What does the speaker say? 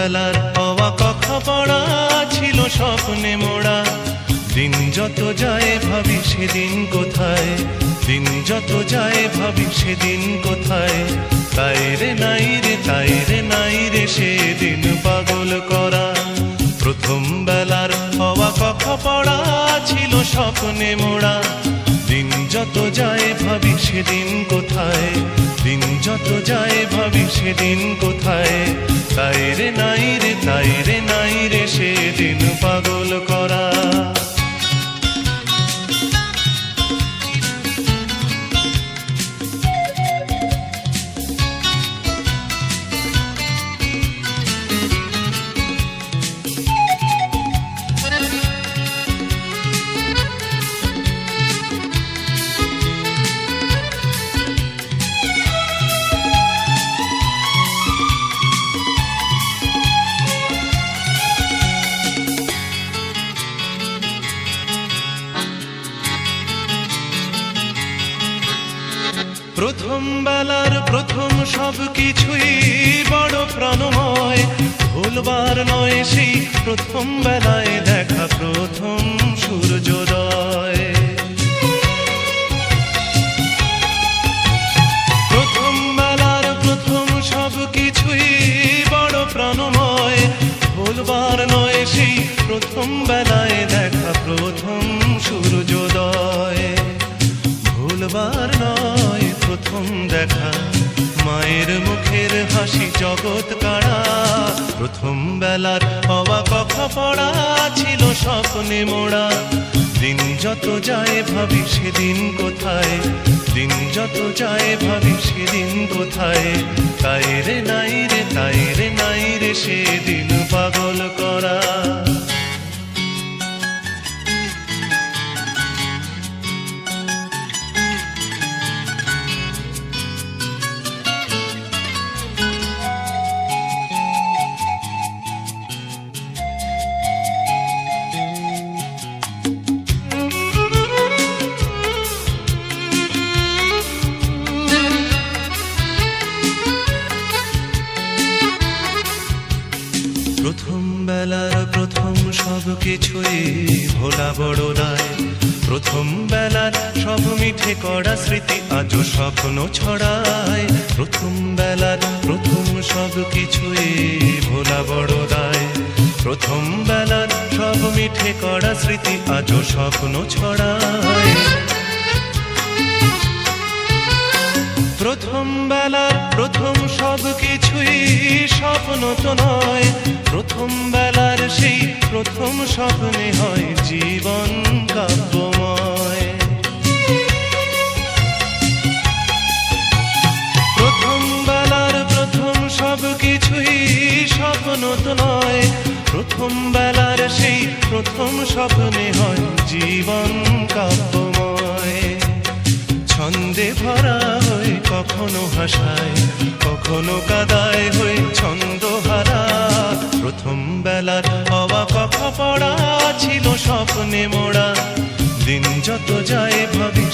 বেলার হওয়া কথা পড়া ছিল স্বপ্নে মোড়া। দিন যত যায় ভাবি সেদিন কোথায়, দিন যত যায় ভাবি সেদিন কোথায়। তাই রে নাই রে, তাই রে নাই রে সেদিন পাগল করা। প্রথম বেলার হওয়া কথা পড়া ছিল স্বপ্নে মোড়া। দিন যত যায় ভাবি সেদিন কোথায়, দিন যত যায় ভাবি সেদিন কোথায়। তাই রে নাই রে, তাই রে নাই রে সেদিন পাগল করা। প্রথম বেলার প্রথম সব কিছুই বড় প্রাণময়। ভুলবার নয় সেই প্রথম বেলায় দেখা প্রথম সূর্যোদয়। প্রথম বেলার প্রথম সব কিছুই বড় প্রাণময়। ভুলবার নয় সেই প্রথম বেলায় দেখা প্রথম সূর্যোদয়। ভুলবার নয় প্রথম দেখা মায়ের মুখের হাসি জগৎ কাড়া। প্রথম বেলার হওয়া কথা পড়া ছিল স্বপ্নে মোড়া। দিন যত যায় ভাবি সেদিন কোথায়, দিন যত যায় ভাবি সেদিন কোথায়। তাই রে নাই রে, তাই রে নাই রে সেদিন পাগল করা। প্রথম বেলার প্রথম সব কিছুই ভোলা বড় দায়। প্রথম বেলার সব মিঠে করা স্মৃতি আজও স্বপ্ন ছড়ায়। প্রথম বেলার প্রথম সব কিছুই ভোলা বড় দায়। প্রথম বেলার সব মিঠে করা স্মৃতি আজও স্বপ্ন ছড়ায়। প্রথম বেলার প্রথম সব কিছুই স্বপ্ন তো নয়। প্রথম বেলার সেই প্রথম স্বপ্নে হয় জীবন কাব্যময়। প্রথম বেলার প্রথম সব কিছুই স্বপ্ন তো নয়। প্রথম বেলার সেই প্রথম স্বপ্নে হয় জীবন কাব্যময়। ছন্দে ভরা হয়ে কখনো হাসায়, কখনো কাদায় হয়ে ছন্দহারা। প্রথম বেলার হওয়া কথা পড়া ছিল স্বপ্নে মোড়া। দিন যত যায় ভাবি